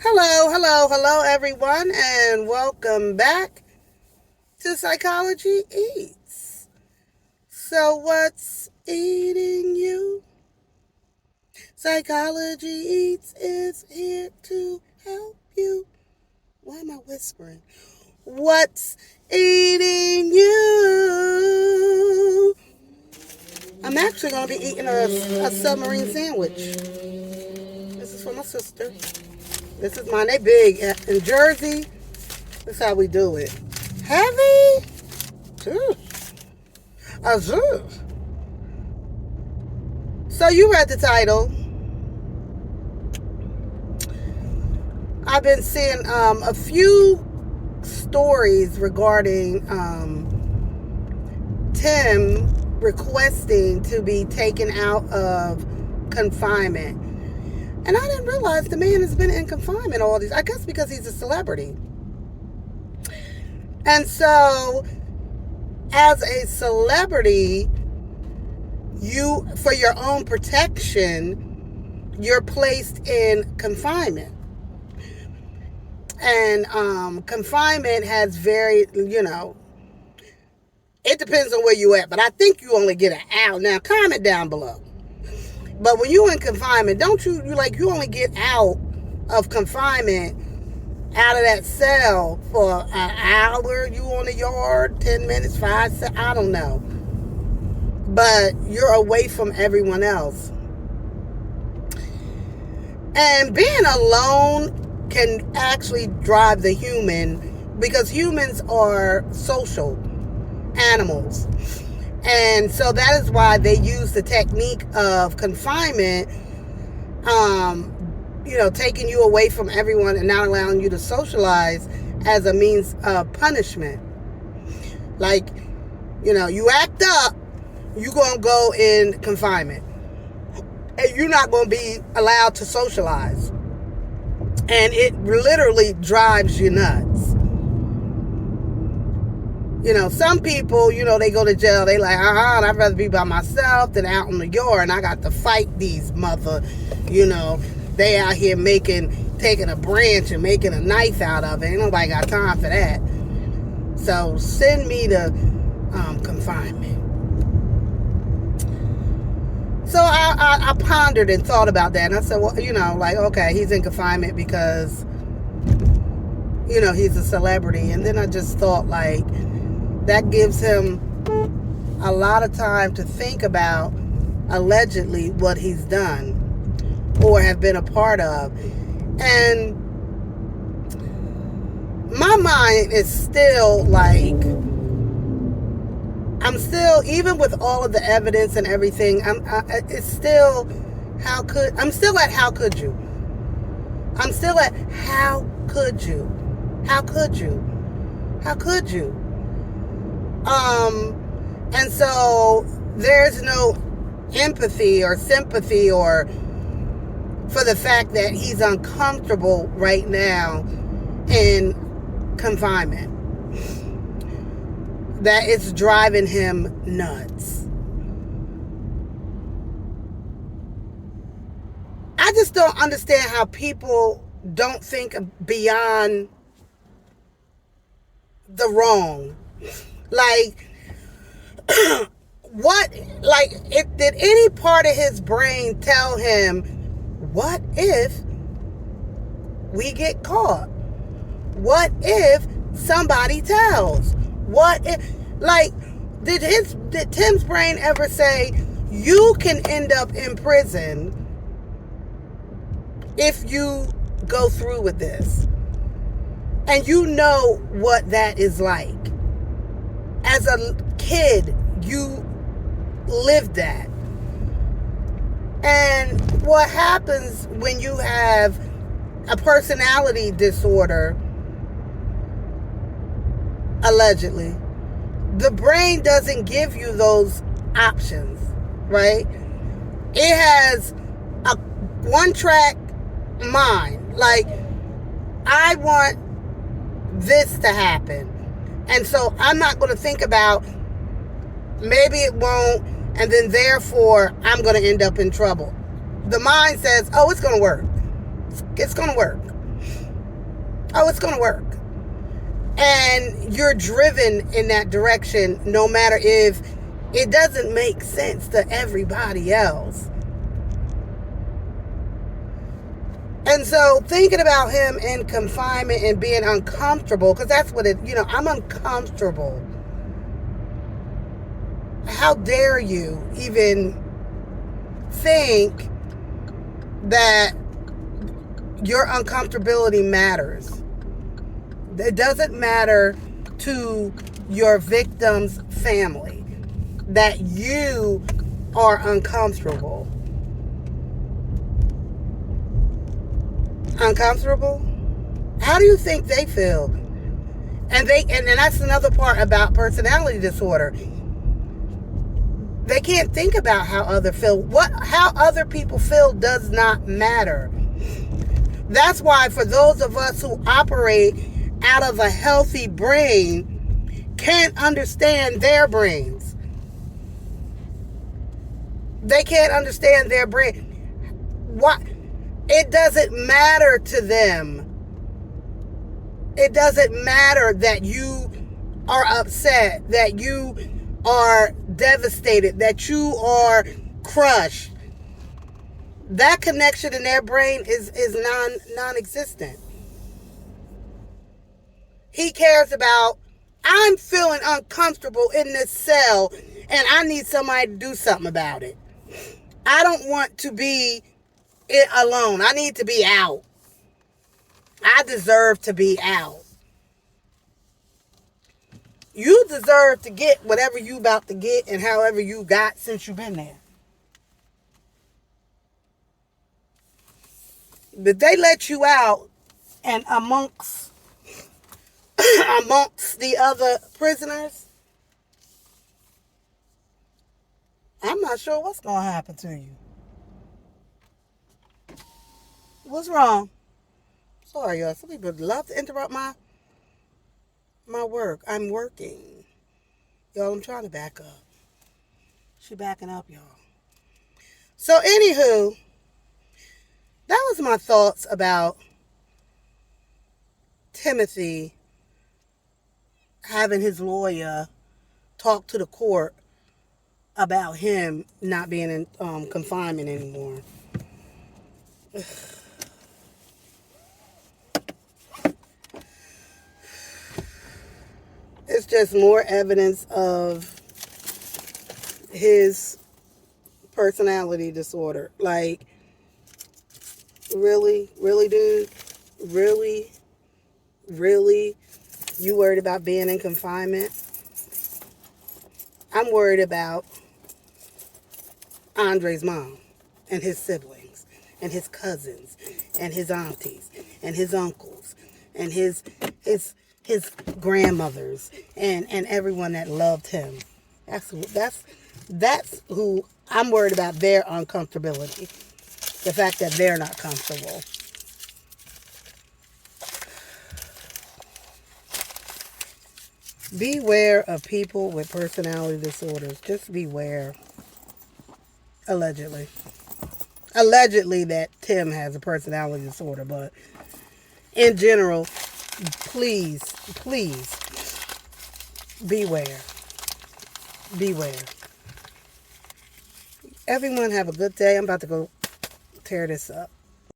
Hello, everyone, and welcome back to Psychology Eats. So, what's eating you? Psychology Eats is here to help you. Why am I whispering? What's eating you? I'm actually going to be eating a submarine sandwich. This is for my sister. This is mine. They big in Jersey. This is how we do it. Heavy? Azure. So you read the title. I've been seeing a few stories regarding Tim requesting to be taken out of confinement. And I didn't realize the man has been in confinement all these, I guess because he's a celebrity. And so, as a celebrity, you, for your own protection, you're placed in confinement. And confinement has very, it depends on where you at, but I think you only get an out. Now, comment down below. But when you're in confinement, don't you only get out of confinement, out of that cell for an hour, you on the yard, 10 minutes, 5, 7, I don't know. But you're away from everyone else. And being alone can actually drive the human, because humans are social animals. And so that is why they use the technique of confinement, taking you away from everyone and not allowing you to socialize as a means of punishment. Like, you act up, you're going to go in confinement. And you're not going to be allowed to socialize. And it literally drives you nuts. Some people, they go to jail. They like, I'd rather be by myself than out in the yard. And I got to fight these they out here taking a branch and making a knife out of it. Ain't nobody got time for that. So send me to confinement. So I pondered and thought about that. And I said, well, okay, he's in confinement because, he's a celebrity. And then I just thought, that gives him a lot of time to think about allegedly what he's done or have been a part of. And my mind is still I'm still, even with all of the evidence and everything, it's still, I'm still at how could you? I'm still at how could you? How could you? How could you? And so there's no empathy or sympathy or for the fact that he's uncomfortable right now in confinement. That it's driving him nuts. I just don't understand how people don't think beyond the wrong. Did any part of his brain tell him, what if we get caught? What if somebody tells? What if, did Tim's brain ever say, you can end up in prison if you go through with this? And you know what that is like. As a kid, you lived that. And what happens when you have a personality disorder, allegedly, the brain doesn't give you those options, right? It has a one-track mind. I want this to happen. And so I'm not going to think about maybe it won't, and then therefore I'm going to end up in trouble. The mind says, oh, it's going to work. It's going to work. Oh, it's going to work. And you're driven in that direction no matter if it doesn't make sense to everybody else. And so thinking about him in confinement and being uncomfortable, because that's what I'm uncomfortable. How dare you even think that your uncomfortability matters? It doesn't matter to your victim's family that you are uncomfortable. Uncomfortable? How do you think they feel? And that's another part about personality disorder. They can't think about how how other people feel does not matter. That's why for those of us who operate out of a healthy brain, can't understand their brains. They can't understand their brain. What? It doesn't matter to them. It doesn't matter that you are upset, that you are devastated, that you are crushed. That connection in their brain is non-existent. He cares about, I'm feeling uncomfortable in this cell and I need somebody to do something about it. I don't want to be alone. I need to be out. I deserve to be out. You deserve to get whatever you about to get and however you got since you've been there. But they let you out, and amongst the other prisoners, I'm not sure what's going to happen to you. What's wrong? Sorry, y'all. Some people love to interrupt my work. I'm working. Y'all, I'm trying to back up. She backing up, y'all. So, anywho, that was my thoughts about Timothy having his lawyer talk to the court about him not being in confinement anymore. It's just more evidence of his personality disorder. Like, really, dude? Really? You worried about being in confinement? I'm worried about Andre's mom and his siblings and his cousins and his aunties and his uncles and his grandmothers and everyone that loved him. That's who I'm worried about, their uncomfortability. The fact that they're not comfortable. Beware of people with personality disorders. Just beware. Allegedly that Tim has a personality disorder, but in general, please beware. Everyone have a good day. I'm about to go tear this up.